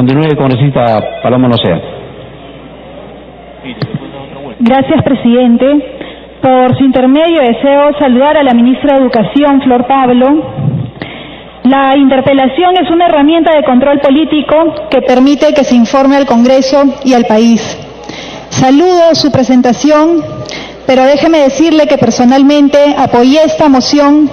Continúe, congresista Paloma Nocea. Gracias, presidente. Por su intermedio deseo saludar a la ministra de Educación, Flor Pablo. La interpelación es una herramienta de control político que permite que se informe al Congreso y al país. Saludo su presentación, pero déjeme decirle que personalmente apoyé esta moción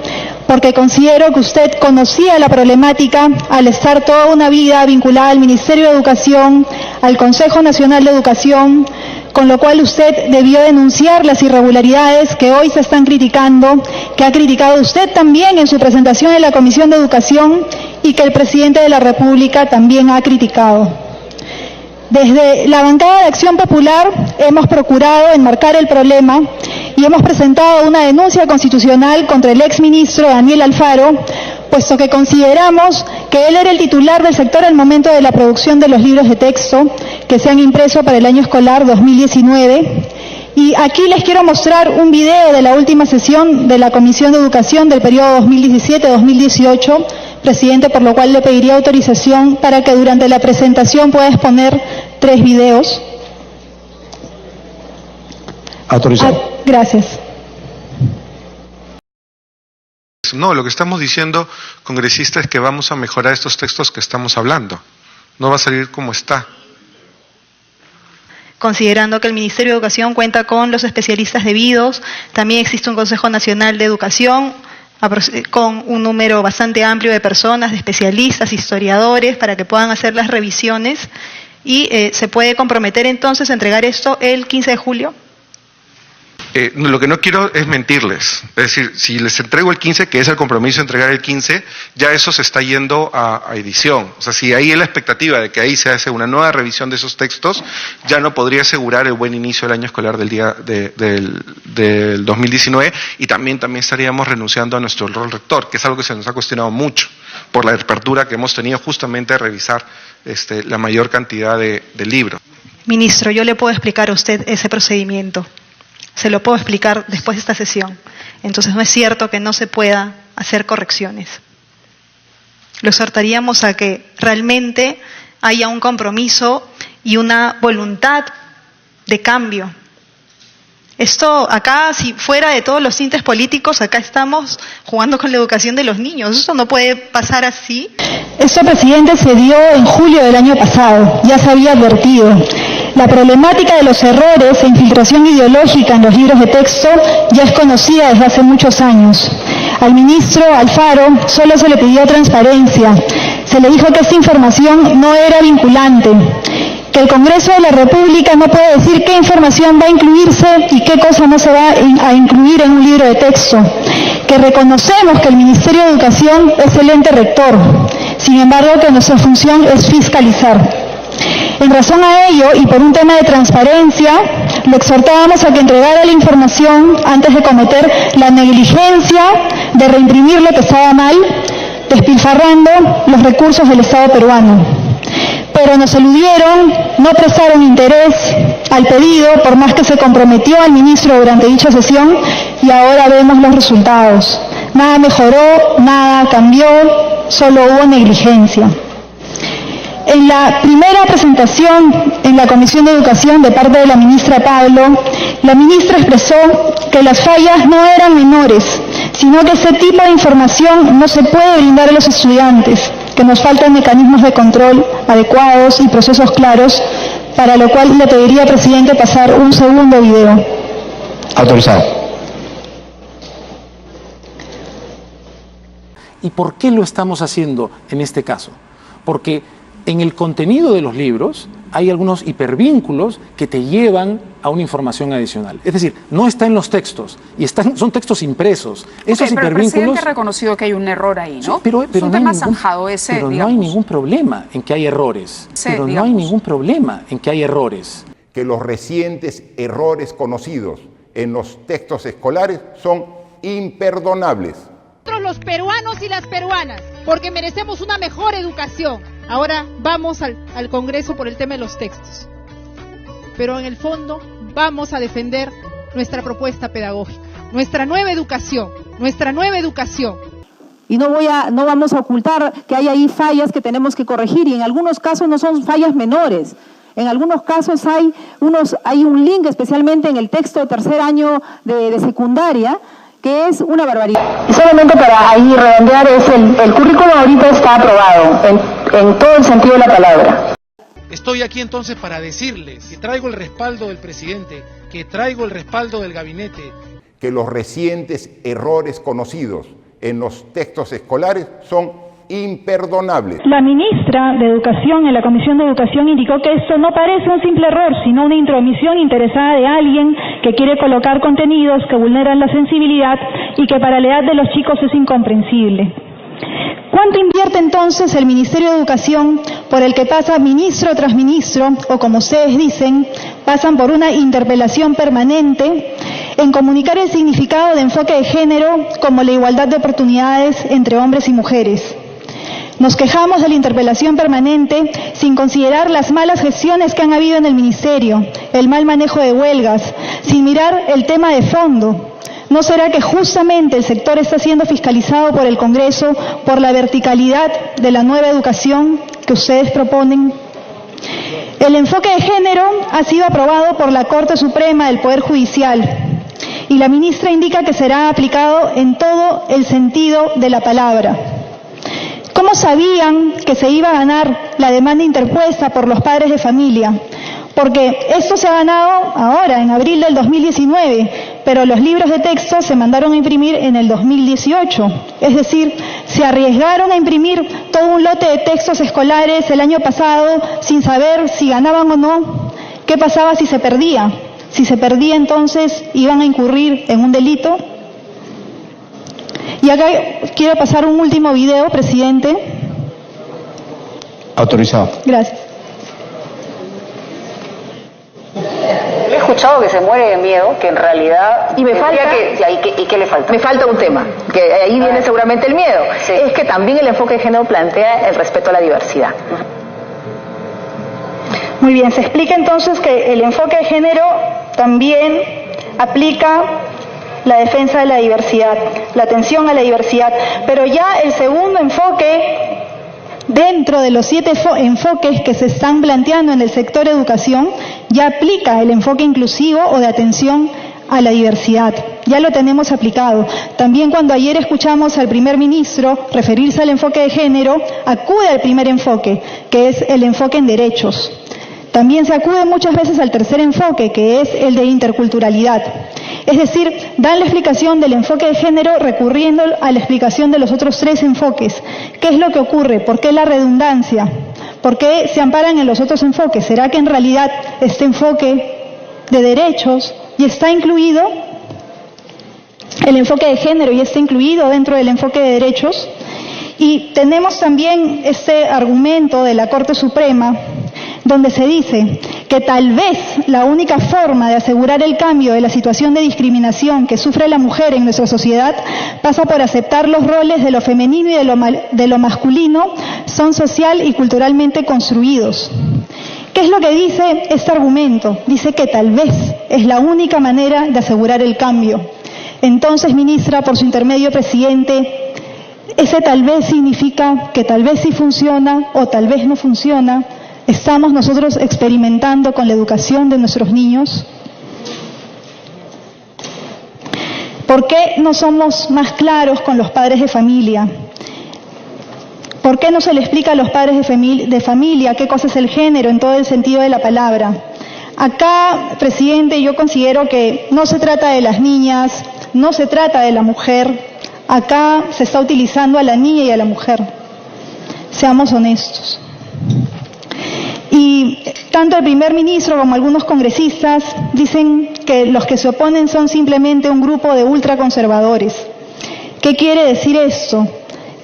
porque considero que usted conocía la problemática al estar toda una vida vinculada al Ministerio de Educación, al Consejo Nacional de Educación, con lo cual usted debió denunciar las irregularidades que hoy se están criticando, que ha criticado usted también en su presentación en la Comisión de Educación y que el presidente de la República también ha criticado. Desde la bancada de Acción Popular hemos procurado enmarcar el problema y hemos presentado una denuncia constitucional contra el exministro Daniel Alfaro, puesto que consideramos que él era el titular del sector al momento de la producción de los libros de texto que se han impreso para el año escolar 2019. Y aquí les quiero mostrar un video de la última sesión de la Comisión de Educación del periodo 2017-2018, presidente, por lo cual le pediría autorización para que durante la presentación pueda exponer 3 videos. Autorizado. Gracias. No, lo que estamos diciendo, congresista, es que vamos a mejorar estos textos que estamos hablando. No va a salir como está. Considerando que el Ministerio de Educación cuenta con los especialistas debidos, también existe un Consejo Nacional de Educación con un número bastante amplio de personas, de especialistas, historiadores, para que puedan hacer las revisiones y se puede comprometer entonces a entregar esto el 15 de julio. Lo que no quiero es mentirles. Es decir, si les entrego el 15, que es el compromiso de entregar el 15, ya eso se está yendo a edición. O sea, si ahí hay la expectativa de que ahí se hace una nueva revisión de esos textos, ya no podría asegurar el buen inicio del año escolar del 2019 y también estaríamos renunciando a nuestro rol rector, que es algo que se nos ha cuestionado mucho por la apertura que hemos tenido justamente a revisar la mayor cantidad de libros. Ministro, yo le puedo explicar a usted ese procedimiento. Se lo puedo explicar después de esta sesión. Entonces no es cierto que no se pueda hacer correcciones. Lo exhortaríamos a que realmente haya un compromiso y una voluntad de cambio. Esto acá, si fuera de todos los tintes políticos, acá estamos jugando con la educación de los niños. Eso no puede pasar así. Esto, presidente, se dio en julio del año pasado. Ya se había advertido. La problemática de los errores e infiltración ideológica en los libros de texto ya es conocida desde hace muchos años. Al ministro Alfaro solo se le pidió transparencia. Se le dijo que esta información no era vinculante, que el Congreso de la República no puede decir qué información va a incluirse y qué cosa no se va a incluir en un libro de texto, que reconocemos que el Ministerio de Educación es el ente rector, sin embargo que nuestra función es fiscalizar. En razón a ello, y por un tema de transparencia, lo exhortábamos a que entregara la información antes de cometer la negligencia de reimprimir lo que estaba mal, despilfarrando los recursos del Estado peruano. Pero nos eludieron, no prestaron interés al pedido, por más que se comprometió al ministro durante dicha sesión, y ahora vemos los resultados. Nada mejoró, nada cambió, solo hubo negligencia. En la primera presentación en la Comisión de Educación de parte de la ministra Pablo, la ministra expresó que las fallas no eran menores, sino que ese tipo de información no se puede brindar a los estudiantes, que nos faltan mecanismos de control adecuados y procesos claros, para lo cual le pediría, presidente, pasar un segundo video. Autorizado. ¿Y por qué lo estamos haciendo en este caso? Porque en el contenido de los libros hay algunos hipervínculos que te llevan a una información adicional. Es decir, no está en los textos, y son textos impresos. Esos pero hipervínculos... el presidente ha reconocido que hay un error ahí, ¿no? Sí, pero es un tema zanjado ese, pero digamos. no hay ningún problema en que hay errores. Sí, pero digamos. no hay ningún problema en que hay errores. Que los recientes errores conocidos en los textos escolares son imperdonables. Los peruanos y las peruanas, porque merecemos una mejor educación. Ahora vamos al Congreso por el tema de los textos, pero en el fondo vamos a defender nuestra propuesta pedagógica, nuestra nueva educación. Y no vamos a ocultar que hay ahí fallas que tenemos que corregir, y en algunos casos no son fallas menores. En algunos casos hay un link, especialmente en el texto de tercer año de secundaria, que es una barbaridad. Y solamente para ahí redondear, el currículo ahorita está aprobado en todo el sentido de la palabra. Estoy aquí entonces para decirles que traigo el respaldo del presidente, que traigo el respaldo del gabinete. Que los recientes errores conocidos en los textos escolares son imperdonables. La ministra de Educación en la Comisión de Educación indicó que esto no parece un simple error, sino una intromisión interesada de alguien que quiere colocar contenidos que vulneran la sensibilidad y que para la edad de los chicos es incomprensible. ¿Cuánto invierte entonces el Ministerio de Educación, por el que pasa ministro tras ministro, o como ustedes dicen, pasan por una interpelación permanente, en comunicar el significado de enfoque de género como la igualdad de oportunidades entre hombres y mujeres? Nos quejamos de la interpelación permanente sin considerar las malas gestiones que han habido en el Ministerio, el mal manejo de huelgas, sin mirar el tema de fondo. ¿No será que justamente el sector está siendo fiscalizado por el Congreso por la verticalidad de la nueva educación que ustedes proponen? El enfoque de género ha sido aprobado por la Corte Suprema del Poder Judicial y la ministra indica que será aplicado en todo el sentido de la palabra. ¿Cómo sabían que se iba a ganar la demanda interpuesta por los padres de familia? Porque esto se ha ganado ahora, en abril del 2019, pero los libros de texto se mandaron a imprimir en el 2018. Es decir, se arriesgaron a imprimir todo un lote de textos escolares el año pasado sin saber si ganaban o no. ¿Qué pasaba si se perdía? Si se perdía, entonces iban a incurrir en un delito. Y acá quiero pasar un último video, presidente. Autorizado. Gracias. He escuchado que se muere de miedo, que en realidad... Y me falta... ¿Y qué le falta? Me falta un tema, que ahí viene seguramente el miedo. Sí. Es que también el enfoque de género plantea el respeto a la diversidad. Muy bien, se explica entonces que el enfoque de género también aplica la defensa de la diversidad, la atención a la diversidad, pero ya el segundo enfoque, dentro de los 7 enfoques que se están planteando en el sector educación, ya aplica el enfoque inclusivo o de atención a la diversidad. Ya lo tenemos aplicado. También cuando ayer escuchamos al primer ministro referirse al enfoque de género, acude al primer enfoque, que es el enfoque en derechos. También se acude muchas veces al tercer enfoque, que es el de interculturalidad. Es decir, dan la explicación del enfoque de género recurriendo a la explicación de los otros 3 enfoques. ¿Qué es lo que ocurre? ¿Por qué la redundancia? ¿Por qué se amparan en los otros enfoques? ¿Será que en realidad este enfoque de derechos ya está incluido? El enfoque de género ya está incluido dentro del enfoque de derechos. Y tenemos también este argumento de la Corte Suprema, donde se dice que tal vez la única forma de asegurar el cambio de la situación de discriminación que sufre la mujer en nuestra sociedad pasa por aceptar los roles de lo femenino y de lo masculino son social y culturalmente construidos. ¿Qué es lo que dice este argumento? Dice que tal vez es la única manera de asegurar el cambio. Entonces, ministra, por su intermedio, presidente, ese tal vez significa que tal vez sí funciona o tal vez no funciona. ¿Estamos nosotros experimentando con la educación de nuestros niños? ¿Por qué no somos más claros con los padres de familia? ¿Por qué no se le explica a los padres de familia qué cosa es el género en todo el sentido de la palabra? Acá, presidente, yo considero que no se trata de las niñas, no se trata de la mujer. Acá se está utilizando a la niña y a la mujer. Seamos honestos. Y tanto el primer ministro como algunos congresistas dicen que los que se oponen son simplemente un grupo de ultraconservadores. ¿Qué quiere decir esto?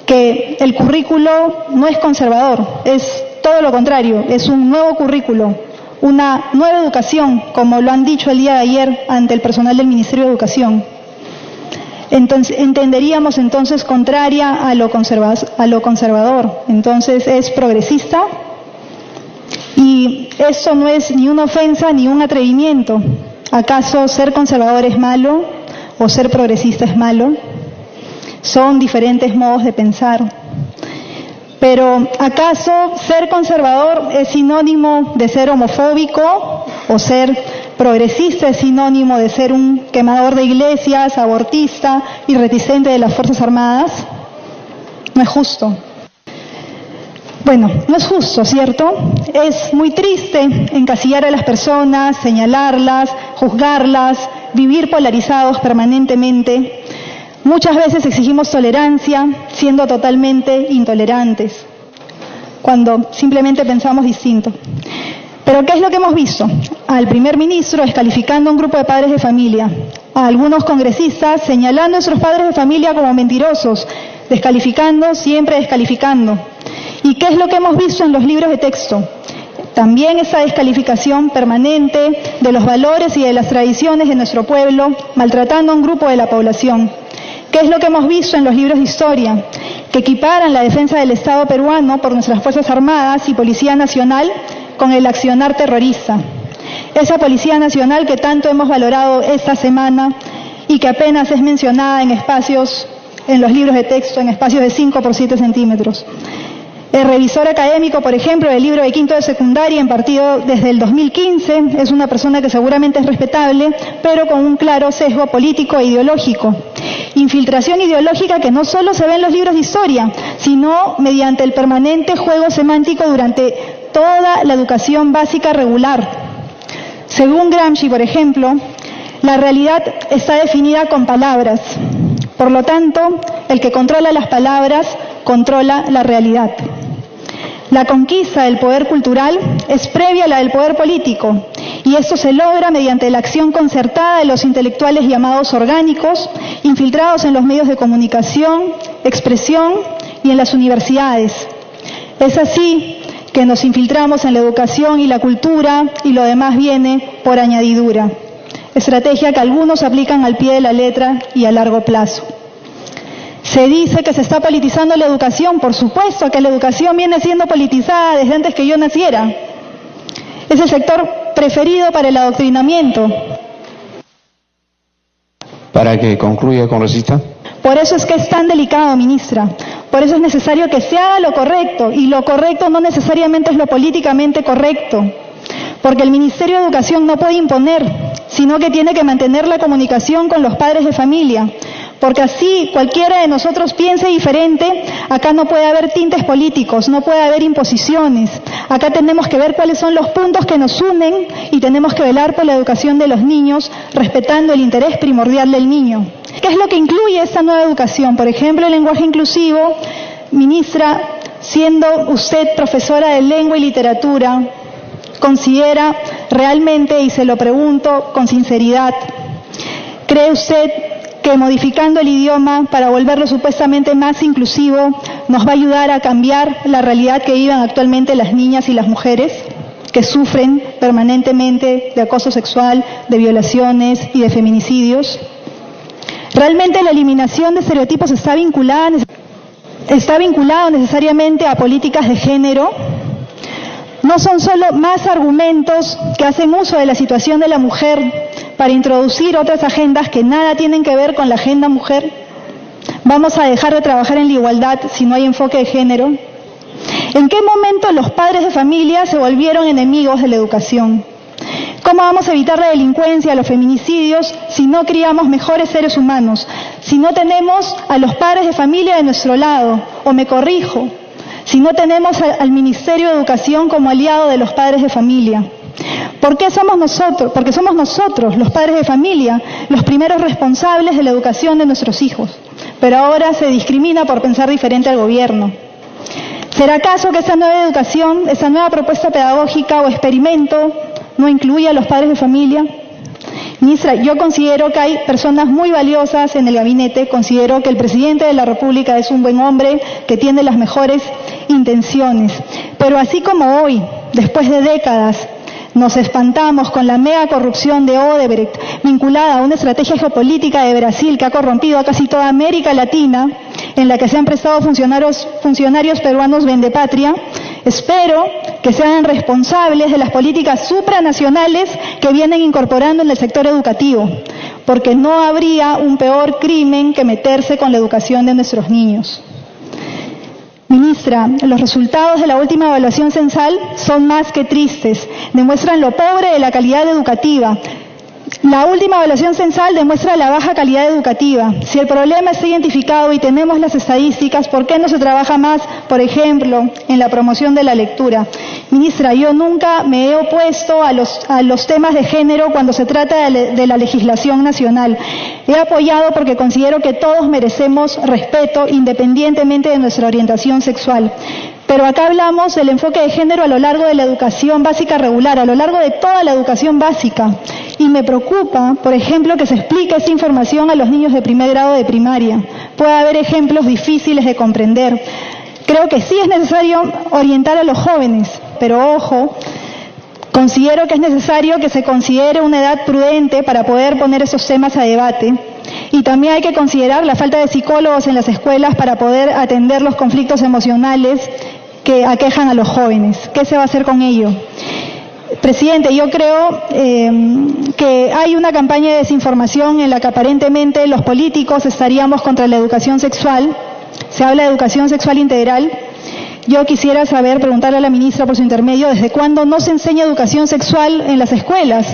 Que el currículo no es conservador, es todo lo contrario, es un nuevo currículo, una nueva educación, como lo han dicho el día de ayer ante el personal del Ministerio de Educación. Entonces, entenderíamos entonces contraria a lo conservador, entonces es progresista. Y eso no es ni una ofensa ni un atrevimiento. ¿Acaso ser conservador es malo o ser progresista es malo? son diferentes modos de pensar. Pero, ¿acaso ser conservador es sinónimo de ser homofóbico? ¿O ser progresista es sinónimo de ser un quemador de iglesias, abortista y reticente de las Fuerzas Armadas? No es justo. Bueno, no es justo, ¿cierto? Es muy triste encasillar a las personas, señalarlas, juzgarlas, vivir polarizados permanentemente. Muchas veces exigimos tolerancia siendo totalmente intolerantes, cuando simplemente pensamos distinto. Pero ¿qué es lo que hemos visto? Al primer ministro descalificando a un grupo de padres de familia, a algunos congresistas señalando a nuestros padres de familia como mentirosos, descalificando, siempre descalificando. ¿Y qué es lo que hemos visto en los libros de texto? También esa descalificación permanente de los valores y de las tradiciones de nuestro pueblo, maltratando a un grupo de la población. ¿Qué es lo que hemos visto en los libros de historia? Que equiparan la defensa del Estado peruano por nuestras Fuerzas Armadas y Policía Nacional con el accionar terrorista. Esa Policía Nacional que tanto hemos valorado esta semana y que apenas es mencionada en espacios, en los libros de texto, en espacios de 5 por 7 centímetros. El revisor académico, por ejemplo, del libro de quinto de secundaria, impartido desde el 2015, es una persona que seguramente es respetable, pero con un claro sesgo político e ideológico. Infiltración ideológica que no solo se ve en los libros de historia, sino mediante el permanente juego semántico durante toda la educación básica regular. Según Gramsci, por ejemplo, la realidad está definida con palabras. Por lo tanto, el que controla las palabras, controla la realidad. La conquista del poder cultural es previa a la del poder político, y esto se logra mediante la acción concertada de los intelectuales llamados orgánicos, infiltrados en los medios de comunicación, expresión y en las universidades. Es así que nos infiltramos en la educación y la cultura, y lo demás viene por añadidura. Estrategia que algunos aplican al pie de la letra y a largo plazo. Se dice que se está politizando la educación. Por supuesto que la educación viene siendo politizada desde antes que yo naciera. Es el sector preferido para el adoctrinamiento. Para que concluya, congresista. Por eso es que es tan delicado, ministra. Por eso es necesario que se haga lo correcto, y lo correcto no necesariamente es lo políticamente correcto. Porque el Ministerio de Educación no puede imponer, sino que tiene que mantener la comunicación con los padres de familia. Porque así cualquiera de nosotros piense diferente, acá no puede haber tintes políticos, no puede haber imposiciones. Acá tenemos que ver cuáles son los puntos que nos unen y tenemos que velar por la educación de los niños, respetando el interés primordial del niño. ¿Qué es lo que incluye esta nueva educación? Por ejemplo, el lenguaje inclusivo. Ministra, siendo usted profesora de lengua y literatura, ¿considera realmente, y se lo pregunto con sinceridad, cree usted que modificando el idioma para volverlo supuestamente más inclusivo nos va a ayudar a cambiar la realidad que viven actualmente las niñas y las mujeres que sufren permanentemente de acoso sexual, de violaciones y de feminicidios? ¿Realmente la eliminación de estereotipos está vinculado necesariamente a políticas de género? No son solo más argumentos que hacen uso de la situación de la mujer para introducir otras agendas que nada tienen que ver con la agenda mujer. ¿Vamos a dejar de trabajar en la igualdad si no hay enfoque de género? ¿En qué momento los padres de familia se volvieron enemigos de la educación? ¿Cómo vamos a evitar la delincuencia, los feminicidios, si no criamos mejores seres humanos? Si no tenemos a los padres de familia de nuestro lado, o me corrijo, si no tenemos al Ministerio de Educación como aliado de los padres de familia. ¿Por qué somos nosotros? Porque somos nosotros, los padres de familia, los primeros responsables de la educación de nuestros hijos. Pero ahora se discrimina por pensar diferente al gobierno. ¿Será acaso que esa nueva educación, esa nueva propuesta pedagógica o experimento no incluye a los padres de familia? Ministra, yo considero que hay personas muy valiosas en el gabinete, considero que el presidente de la República es un buen hombre que tiene las mejores intenciones, pero así como hoy, después de décadas, nos espantamos con la mega corrupción de Odebrecht, vinculada a una estrategia geopolítica de Brasil que ha corrompido a casi toda América Latina, en la que se han prestado funcionarios peruanos vendepatria, espero que sean responsables de las políticas supranacionales que vienen incorporando en el sector educativo. porque no habría un peor crimen que meterse con la educación de nuestros niños. Ministra, los resultados de la última evaluación censal son más que tristes, demuestran lo pobre de la calidad educativa. La última evaluación censal demuestra la baja calidad educativa. Si el problema está identificado y tenemos las estadísticas, ¿por qué no se trabaja más, por ejemplo, en la promoción de la lectura? Ministra, yo nunca me he opuesto a los temas de género cuando se trata de la legislación nacional. He apoyado porque considero que todos merecemos respeto independientemente de nuestra orientación sexual. Pero acá hablamos del enfoque de género a lo largo de la educación básica regular, a lo largo de toda la educación básica. Y me preocupa, por ejemplo, que se explique esta información a los niños de primer grado de primaria. Puede haber ejemplos difíciles de comprender. Creo que sí es necesario orientar a los jóvenes, pero ojo, considero que es necesario que se considere una edad prudente para poder poner esos temas a debate. Y también hay que considerar la falta de psicólogos en las escuelas para poder atender los conflictos emocionales que aquejan a los jóvenes. ¿Qué se va a hacer con ello? Presidente, yo creo que hay una campaña de desinformación en la que aparentemente los políticos estaríamos contra la educación sexual. Se habla de educación sexual integral. Yo quisiera saber, preguntarle a la ministra por su intermedio, ¿desde cuándo no se enseña educación sexual en las escuelas?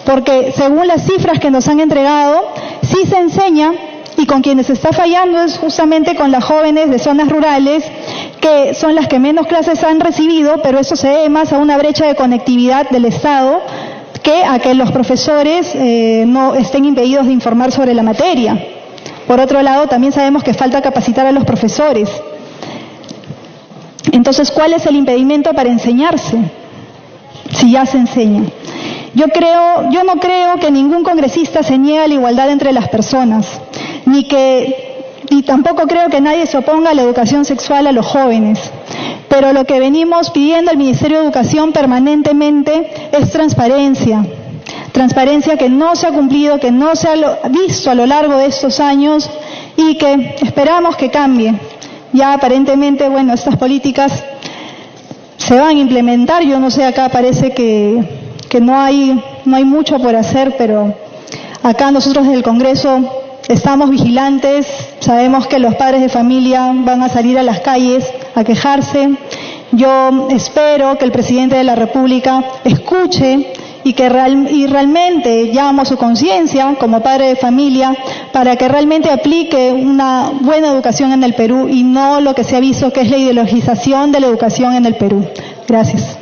Porque según las cifras que nos han entregado, sí se enseña, y con quienes se está fallando es justamente con las jóvenes de zonas rurales, que son las que menos clases han recibido, pero eso se debe más a una brecha de conectividad del Estado que a que los profesores no estén impedidos de informar sobre la materia. Por otro lado, también sabemos que falta capacitar a los profesores. Entonces, ¿cuál es el impedimento para enseñarse? Si ya se enseña. Yo no creo que ningún congresista se niegue a la igualdad entre las personas, y tampoco creo que nadie se oponga a la educación sexual a los jóvenes. Pero lo que venimos pidiendo al Ministerio de Educación permanentemente es transparencia. Transparencia que no se ha cumplido, que no se ha visto a lo largo de estos años y que esperamos que cambie. Ya aparentemente, bueno, estas políticas se van a implementar. Yo no sé, acá parece que no hay mucho por hacer, pero acá nosotros desde el Congreso estamos vigilantes, sabemos que los padres de familia van a salir a las calles a quejarse. Yo espero que el presidente de la República escuche y realmente llamo a su conciencia como padre de familia para que realmente aplique una buena educación en el Perú y no lo que se ha visto que es la ideologización de la educación en el Perú. Gracias.